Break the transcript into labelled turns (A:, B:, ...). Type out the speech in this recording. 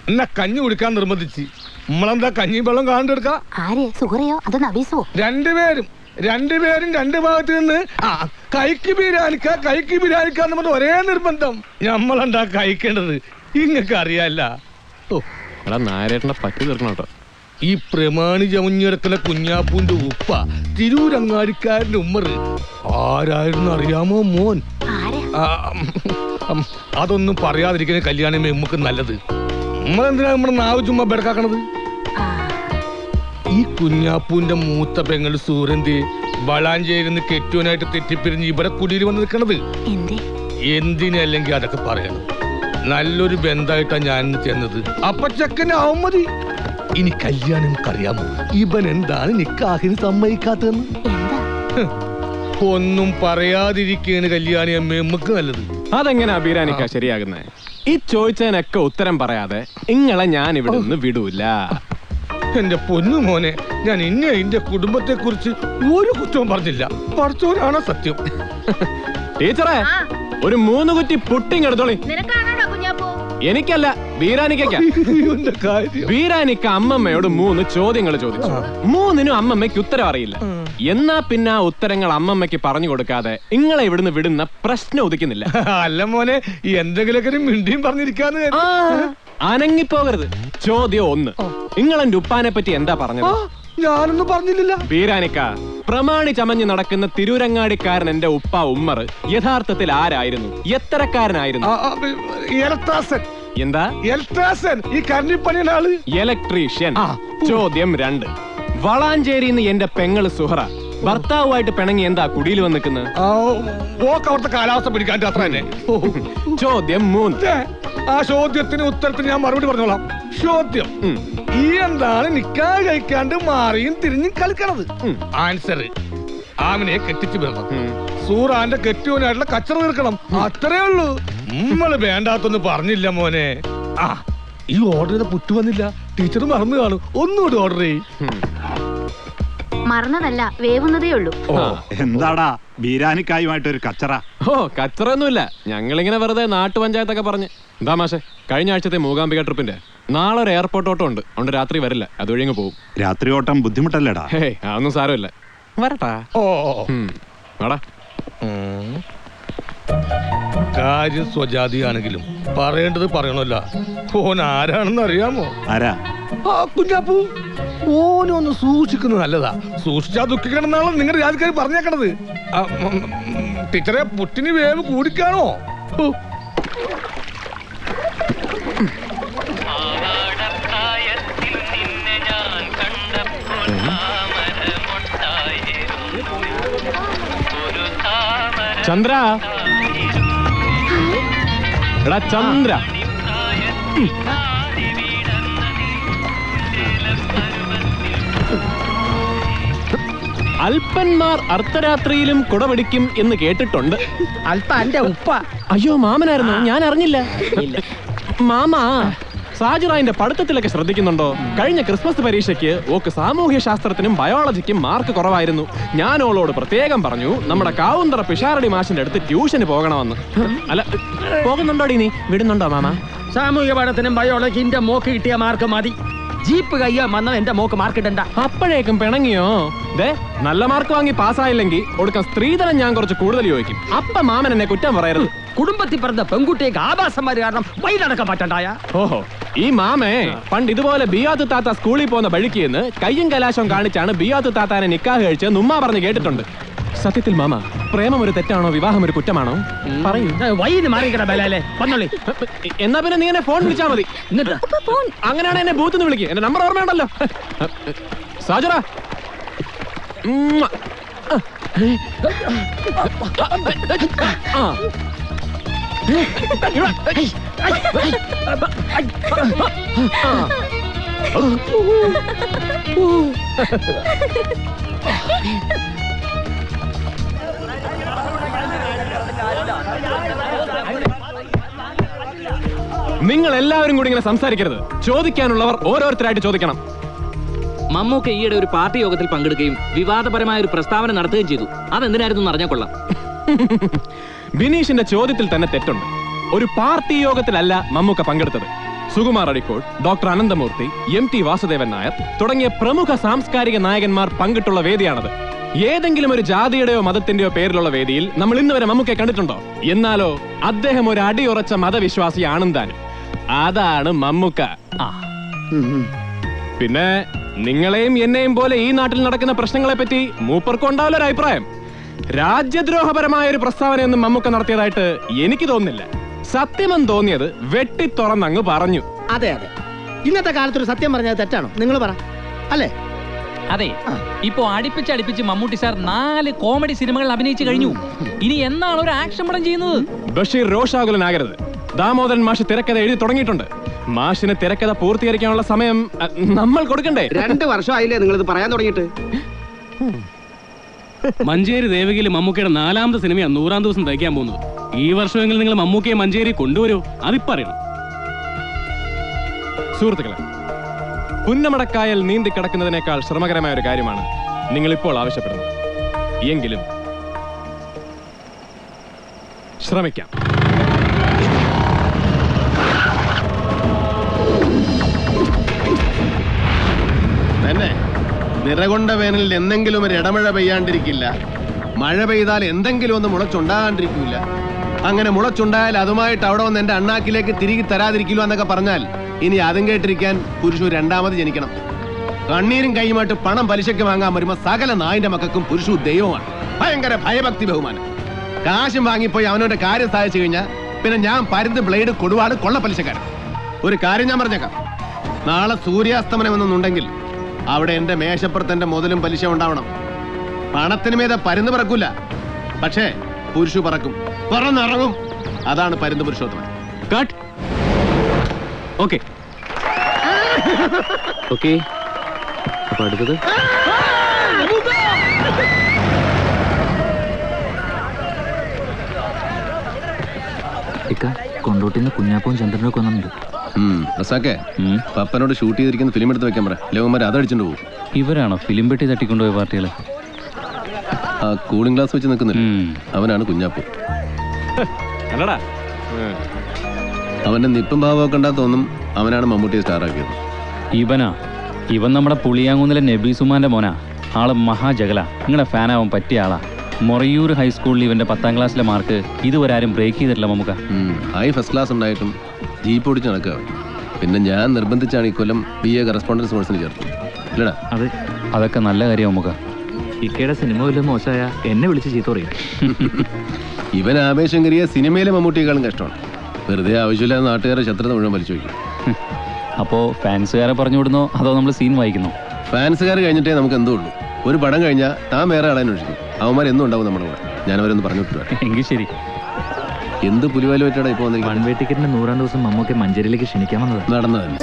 A: എന്നാ കഞ്ഞി കുടിക്കാൻ നിർബന്ധിച്ച് നമ്മളെന്താ കഞ്ഞി വെള്ളം കാണണ്ടെടുക്ക? രണ്ടുപേരും രണ്ട് ഭാഗത്ത് നിന്ന് കൈക്ക് ബിരിയാണിക്കാന്ന് പറഞ്ഞ ഒരേ നിർബന്ധം. നമ്മളെന്താ കഴിക്കേണ്ടത് ഇങ്ങക്ക് അറിയാല്ല.
B: പറ്റി തീർക്കണം കേട്ടോ.
A: ഈ പ്രമാണി ജമുഞ്ഞിടത്തിലെ കുഞ്ഞാപ്പൂന്റെ ഉപ്പ തിരൂരങ്ങാടിക്കാരന്റെ ഉമ്മറ് ആരായിരുന്നു അറിയാമോ മോൻ? അതൊന്നും പറയാതിരിക്കുന്ന കല്യാണമേ നമുക്ക് നല്ലത്. നമ്മളെന്തിനാ നമ്മുടെ നാവ് ചുമ്മാ ബെടക്കാക്കണത്? ഈ കുഞ്ഞാപ്പൂന്റെ മൂത്ത പെങ്ങൾ സൂരന്തി വളാഞ്ചേരിന്ന് കെട്ടുവനായിട്ട് തെറ്റിപ്പിരിഞ്ഞ് ഇവിടെ കുടിയിൽ വന്ന് നിൽക്കണത് എന്തിനല്ലെങ്കിൽ അതൊക്കെ പറയണം. നല്ലൊരു ബന്ധമായിട്ടാ ഞാൻ ചെന്നത്. അപ്പൊ ചെക്കനാവും മതി. ഇനി കല്യാണം നമുക്കറിയാമോ ഇവൻ എന്താണ് നിക്കാഹിന് സമ്മതിക്കാത്തതെന്ന്? ഒന്നും പറയാതിരിക്കാണ് കല്യാണി അമ്മ നമുക്ക് നല്ലത്.
B: അതെങ്ങനെ ബീരാനിക്ക ശരിയാകുന്നേ? ഈ ചോദിച്ചതിനൊക്കെ ഉത്തരം പറയാതെ ഇങ്ങളെ ഞാൻ ഇവിടെ നിന്ന് വിടൂല.
A: എന്റെ പൊന്നു മോനെ, ഞാൻ ഇന്നെ എന്റെ കുടുംബത്തെ കുറിച്ച് ഒരു കുറ്റവും പറഞ്ഞില്ല. പഠിച്ചവരാണോ സത്യം?
B: ടീച്ചറെ, ഒരു 3 കുറ്റി പുട്ടിങ് എടുത്തോളി. എനിക്കല്ല, ബീരാനിക്ക. ബീരാനിക്ക അമ്മമ്മയോട് 3 ചോദ്യങ്ങൾ ചോദിച്ചു. 3നും അമ്മമ്മയ്ക്ക് ഉത്തരം അറിയില്ല. എന്നാ പിന്നെ ആ ഉത്തരങ്ങൾ അമ്മമ്മയ്ക്ക് പറഞ്ഞു കൊടുക്കാതെ ഇങ്ങളെ ഇവിടുന്ന് വിടുന്ന പ്രശ്നം ഉദിക്കുന്നില്ല.
A: അല്ല മോനെ, എന്തെങ്കിലൊക്കെ മിണ്ടിയും പറഞ്ഞിരിക്കാന്ന്.
B: അനങ്ങിപ്പോകരുത്. ചോദ്യം 1, നിങ്ങളെന്റെ ഉപ്പാനെ പറ്റി എന്താ പറഞ്ഞത്?
A: ഞാനൊന്നും പറഞ്ഞില്ല.
B: ബീരാനിക്ക, പ്രമാണി ചമഞ്ഞ് നടക്കുന്ന തിരൂരങ്ങാടിക്കാരൻ എന്റെ ഉപ്പ ഉമ്മർ യഥാർത്ഥത്തിൽ ആരായിരുന്നു? എത്രക്കാരനായിരുന്നു? എന്താ?
A: ഈ കരണ്ടിപ്പണിയുടെ ആള്
B: ഇലക്ട്രീഷ്യൻ. ചോദ്യം 2, വളാഞ്ചേരിന്ന് എന്റെ പെങ്ങള് സുഹറ ഭർത്താവുമായിട്ട് പിണങ്ങി എന്താ കുടിയിൽ വന്നിക്കുന്നത്?
A: അവിടുത്തെ കാലാവസ്ഥ പിടിക്കാൻ അത്ര തന്നെ.
B: ചോദ്യം 3,
A: ആ ചോദ്യത്തിന് ഉത്തരത്തിന് ഞാൻ മറുപടി പറഞ്ഞോളാം. ചോദ്യം, ഈ എന്താണ് നിക്കാഹ് കഴിക്കാണ്ട് മാറിയും തിരിഞ്ഞും കളിക്കണത്? ആൻസർ, ആമിനെ കെട്ടിച്ചു വിടണം. സൂറാന്റെ കെട്ടിയോനായിട്ടുള്ള കച്ചറ തീർക്കണം. അത്രേ ഉള്ളൂ. നമ്മള് വേണ്ടാത്തൊന്നും പറഞ്ഞില്ല മോനെ. ഈ ഓർഡർ ചെയ്ത പുട്ട് വന്നില്ല. ടീച്ചർ മറന്നു കാണും. ഒന്നുകൂടി ഓർഡർ ചെയ്യും.
C: മറന്നതല്ല, വേവുന്നതേ ഉള്ളൂ.
D: എന്താടാ ബീരാനിക്കായുമായിട്ടൊരു കച്ചറ?
B: കച്ചറൊന്നുമില്ല. ഞങ്ങളിങ്ങനെ വെറുതെ നാട്ടുപഞ്ചായത്തൊക്കെ പറഞ്ഞ്. എന്താ മാഷെ, കഴിഞ്ഞ ആഴ്ചത്തെ മൂകാംബിക ട്രിപ്പിന്റെ നാളെ ഒരു എയർപോർട്ട് ഓട്ടം ഉണ്ട്. അതുകൊണ്ട് രാത്രി വരില്ല. അതുവഴി അങ്ങ് പോകും.
D: രാത്രി ഓട്ടം ബുദ്ധിമുട്ടല്ലേടാ?
B: അതൊന്നും സാരമില്ല. വരട്ടാ.
A: കാര്യം സ്വജാതിയാണെങ്കിലും പറയേണ്ടത് പറയണല്ല. ഓൻ ആരാണെന്ന് അറിയാമോ?
D: ആരാ?
A: കുഞ്ഞാപ്പൂ. ഓനൊന്ന് സൂക്ഷിക്കുന്നത് നല്ലതാ. സൂക്ഷിച്ചാ ദുഃഖിക്കണമെന്നാണോ നിങ്ങളുടെ രാജക്കാർ പറഞ്ഞേക്കണത്. ടീച്ചറെ, പുട്ടിന് വേവ് കൂടിക്കാണോ?
B: ചന്ദ്ര, എടാ ചന്ദ്ര, അല്പന്മാർ അർദ്ധരാത്രിയിലും കുടപിടിക്കും എന്ന് കേട്ടിട്ടുണ്ട്.
E: അല്പ എന്റെ ഉപ്പ.
B: അയ്യോ, മാമനായിരുന്നു, ഞാൻ അറിഞ്ഞില്ല. മാമ സാജുറായിന്റെ പഠിത്തത്തിലൊക്കെ ശ്രദ്ധിക്കുന്നുണ്ടോ? കഴിഞ്ഞ ക്രിസ്മസ് പരീക്ഷയ്ക്ക് ഓക്ക് സാമൂഹ്യ ശാസ്ത്രത്തിനും ബയോളജിക്കും മാർക്ക് കുറവായിരുന്നു. ഞാൻ ഓളോട് പ്രത്യേകം പറഞ്ഞു നമ്മുടെ കാവുന്തറ പിഷാരടി മാഷിന്റെ അടുത്ത് ട്യൂഷന് പോകണമെന്ന്. അല്ല, പോകുന്നുണ്ടോടി നീ? വിടുന്നുണ്ടോ മാമ?
E: സാമൂഹ്യ പഠനത്തിനും ബയോളജിന്റെ മോക്ക് കിട്ടിയ മാർക്ക് മതി. ജീപ്പ് കയ്യാ വന്ന എന്റെ മോക്ക് മാർക്ക് ഇടണ്ട.
B: അപ്പോഴേക്കും പിണങ്ങിയോ? നല്ല മാർക്ക് വാങ്ങി പാസ്സായില്ലെങ്കിൽ ഒടുക്കം സ്ത്രീധനം ഞാൻ കുറച്ച് കൂടുതൽ ചോദിക്കും. അപ്പ മാമൻ എന്നെ കുറ്റം പറയരുത്.
E: കുടുംബത്തിൽ പറഞ്ഞ പെൺകുട്ടിയേക്ക് ആഭാസന്മാര് കാരണം വൈനടക്കാൻ പറ്റണ്ടായ.
B: ഓഹോ, ഈ മാമേ പണ്ട് ഇതുപോലെ ബിയാത്ത് താത്ത സ്കൂളിൽ പോകുന്ന വഴിക്ക് നിന്ന് കയ്യും കലാശം കാണിച്ചാണ് ബിയാത്ത് താത്താനെ നിക്കാഹ് കഴിച്ചെന്ന് ഉമ്മ പറഞ്ഞ് കേട്ടിട്ടുണ്ട്. സത്യത്തിൽ മാമ, പ്രേമം ഒരു തെറ്റാണോ, വിവാഹം ഒരു കുറ്റമാണോ? പറയൂ.
E: വൈന് മാറിക്കട ബലാലേ വന്നോളി.
B: എന്നാ പിന്നെ നീ എന്നെ ഫോൺ വിളിച്ചാ മതി. അങ്ങനെയാണ് എന്നെ ബൂത്ത് നിന്ന് വിളിക്കുക. എന്റെ നമ്പർ ഓർമ്മയുണ്ടല്ലോ. സാജറ, നിങ്ങൾ എല്ലാവരും കൂടി ഇങ്ങനെ സംസാരിക്കരുത്. ചോദിക്കാനുള്ളവർ ഓരോരുത്തരായിട്ട് ചോദിക്കണം.
F: മമ്മൂക്ക ഈയിടെ ഒരു പാർട്ടി യോഗത്തിൽ പങ്കെടുക്കുകയും വിവാദപരമായ ഒരു പ്രസ്താവന നടത്തുകയും ചെയ്തു. അതെന്തിനായിരുന്നു അറിഞ്ഞാൽ കൊള്ളാം.
B: ബിനീഷിന്റെ ചോദ്യത്തിൽ തന്നെ തെറ്റുണ്ട്. ഒരു പാർട്ടി യോഗത്തിലല്ല മമ്മൂക്ക പങ്കെടുത്തത്. സുകുമാർ അടിക്കോട്, ഡോക്ടർ അനന്തമൂർത്തി, MT വാസുദേവൻ നായർ തുടങ്ങിയ പ്രമുഖ സാംസ്കാരിക നായകന്മാർ പങ്കിട്ടുള്ള വേദിയാണത്. ഏതെങ്കിലും ഒരു ജാതിയുടെയോ മതത്തിന്റെയോ പേരിലുള്ള വേദിയിൽ നമ്മൾ ഇന്ന് വരെ മമ്മൂക്കയെ കണ്ടിട്ടുണ്ടോ? എന്നാലോ അദ്ദേഹം ഒരു അടിയുറച്ച മതവിശ്വാസിയാണെന്ന് താനും. അതാണ് മമ്മൂക്ക. പിന്നെ നിങ്ങളെയും എന്നെയും പോലെ ഈ നാട്ടിൽ നടക്കുന്ന പ്രശ്നങ്ങളെ പറ്റി മൂപ്പർക്കുണ്ടാവില്ല ഒരു അഭിപ്രായം. രാജ്യദ്രോഹപരമായ ഒരു പ്രസ്താവനയൊന്നും മമ്മൂക്ക നടത്തിയതായിട്ട് എനിക്ക് തോന്നുന്നില്ല. സത്യമെന്ന് തോന്നിയത് വെട്ടി തുറന്നങ്ങ് പറഞ്ഞു.
C: അതെ അതെ, ഇന്നത്തെ കാലത്തൊരു സത്യം പറഞ്ഞത് തെറ്റാണോ? നിങ്ങൾ പറ, അല്ലേ?
G: അതെ, ഇപ്പോ അടുപ്പിച്ച് മമ്മൂട്ടി സാർ 4 കോമഡി സിനിമകൾ അഭിനയിച്ചു കഴിഞ്ഞു. ഇനി എന്നാണ് ഒരു ആക്ഷൻ പടം ചെയ്യുന്നത്?
B: ബഷീർ രോഷാകുലനാകരുത്. ദാമോദരൻ മാഷ് തിരക്കഥ എഴുതി തുടങ്ങിയിട്ടുണ്ട്. മാഷിന് തിരക്കഥ പൂർത്തീകരിക്കാനുള്ള സമയം നമ്മൾ കൊടുക്കണ്ടേ?
C: 2 വർഷമായില്ലേ നിങ്ങളിത് പറയാൻ തുടങ്ങിയിട്ട്?
H: മഞ്ചേരി ദേവകിയില് മമ്മൂക്കയുടെ 4ാമത്തെ സിനിമയാണ് 100ാം ദിവസം തയ്ക്കാൻ പോകുന്നത്. ഈ വർഷമെങ്കിലും നിങ്ങൾ മമ്മൂക്കയെ മഞ്ചേരി കൊണ്ടുവരൂ, അതിപ്പറയണം.
B: സുഹൃത്തുക്കളെ, പുന്നമടക്കായൽ നീന്തി കിടക്കുന്നതിനേക്കാൾ ശ്രമകരമായ ഒരു കാര്യമാണ് നിങ്ങൾ ഇപ്പോൾ ആവശ്യപ്പെടുന്നത്. എങ്കിലും ശ്രമിക്കാം.
I: തന്നെ നിറകൊണ്ട വേനലിൽ എന്തെങ്കിലും ഒരു ഇടമഴ പെയ്യാണ്ടിരിക്കില്ല. മഴ പെയ്താൽ എന്തെങ്കിലും ഒന്ന് മുളച്ചുണ്ടാകാണ്ടിരിക്കില്ല. അങ്ങനെ മുളച്ചുണ്ടായാൽ അതുമായിട്ട് അവിടെ വന്ന് എന്റെ അണ്ണാക്കിലേക്ക് തിരികെ തരാതിരിക്കില്ല എന്നൊക്കെ പറഞ്ഞാൽ ഇനി അതും കേട്ടിരിക്കാൻ പുരുഷു 2ാമത് ജനിക്കണം. കണ്ണീരും കൈയുമായിട്ട് പണം പലിശയ്ക്ക് വാങ്ങാൻ വരുമ്പോ സകല നായിന്റെ മക്കൾക്കും പുരുഷു ദൈവമാണ്. ഭയങ്കര ഭയഭക്തി ബഹുമാനം. കാശും വാങ്ങിപ്പോയി അവനവന്റെ കാര്യം സാധിച്ചു കഴിഞ്ഞാൽ പിന്നെ ഞാൻ പരുന്ത് ബ്ലേഡ് കൊടുവാട് കൊള്ള പലിശക്കാരൻ. ഒരു കാര്യം ഞാൻ പറഞ്ഞേക്കാം, നാളെ സൂര്യാസ്തമനം എന്നൊന്നുണ്ടെങ്കിൽ അവിടെ എന്റെ മേശപ്പുറത്ത് എന്റെ മുതലും പലിശ ഉണ്ടാവണം. പണത്തിന് മീതെ പരുന്ത് പറക്കൂല, പക്ഷേ പുരുഷു പറക്കും, പറന്നിറങ്ങും. അതാണ് പരുന്ത് പുരുഷോത്തമൻ.
H: കട്ട്. ഓക്കെ
F: ഓക്കെ, അപ്പൊ അടുത്തത്
G: കൊണ്ടോട്ടിന്ന് കുഞ്ഞാപ്പവും ചന്ദ്രനും ഒക്കെ വന്നിട്ടുണ്ട്.
I: റസാക്കെ, പപ്പനോട് ഷൂട്ട് ചെയ്തിരിക്കുന്ന ഫിലിം എടുത്ത് വെക്കാൻ പറ. ലോകന്മാർ അതടിച്ചോണ്ട് പോകും.
G: ഇവരാണോ ഫിലിം പെട്ടി തട്ടിക്കൊണ്ടുപോയ പാർട്ടികള്?
I: ആ കൂളിംഗ് ഗ്ലാസ് വെച്ച് നിൽക്കുന്നില്ല, അവനാണ് കുഞ്ഞാപ്പു.
B: അല്ലടാ,
I: അവന്റെ നിപ്പും ഭാവമൊക്കെ ഉണ്ടാ തോന്നും അവനാണ് മമ്മൂട്ടിയെ സ്റ്റാറാക്കിയത്.
G: ഇവൻ നമ്മുടെ പുളിയാങ്കുന്നിലെ നബീസുമാന്റെ മോനാ. ആള് മഹാജഗല. നിങ്ങളുടെ ഫാനാവാൻ പറ്റിയ ആളാ. മൊറയൂർ ഹൈസ്കൂളിൽ ഇവന്റെ 10ാം ക്ലാസ്സിലെ മാർക്ക് ഇതുവരെ ആരും ബ്രേക്ക് ചെയ്തിട്ടില്ല മമ്മൂക്ക.
I: ഫസ്റ്റ് ക്ലാസ് ഉണ്ടായിട്ടും ജീപ്പ് ഓടിച്ച് നടക്കുക. പിന്നെ ഞാൻ നിർബന്ധിച്ചാണ് ഈ കൊല്ലം BA കറസ്പോണ്ടൻസ് കോഴ്സിന് ചേർത്തു. ഇല്ലടാ,
G: അതെ, അതൊക്കെ നല്ല കാര്യം മമ്മൂക്ക. ഇക്കയുടെ സിനിമ വല്ല മോശമായ എന്നെ വിളിച്ച് ചീത്ത പറയും.
I: ഇവൻ ആവേശം കയറിയ സിനിമയിലെ മമ്മൂട്ടിയേക്കാളും കഷ്ടമാണ്. വെറുതെ ആവശ്യമില്ലാതെ നാട്ടുകാരെ ശത്രുത മുഴുവൻ വലിച്ചു വയ്ക്കും.
G: അപ്പോ ഫാൻസുകാരെ പറഞ്ഞു വിടുന്നോ അതോ നമ്മൾ സീൻ വായിക്കുന്നോ?
I: ഫാൻസുകാർ കഴിഞ്ഞിട്ടേ നമുക്ക് എന്തോ ഉള്ളൂ. ഒരു പടം കഴിഞ്ഞാൽ താൻ വേറെ ആളെ അന്വേഷിക്കും. അവന്മാർ എന്നും ഉണ്ടാവും നമ്മുടെ കൂടെ. ഞാനവരൊന്ന് പറഞ്ഞു വിട്ടു.
G: എങ്കിൽ ശരി.
I: എന്ത് പുലിവാല് പറ്റാടാ ഇപ്പൊ വന്നിരിക്കുന്നത്?
G: 1 വേ ടിക്കറ്റിന്റെ 100ാം ദിവസം മമ്മൂക്കെ മഞ്ചേരിയിലേക്ക് ക്ഷണിക്കാൻ വന്നത്
I: നടന്നതന്നെ.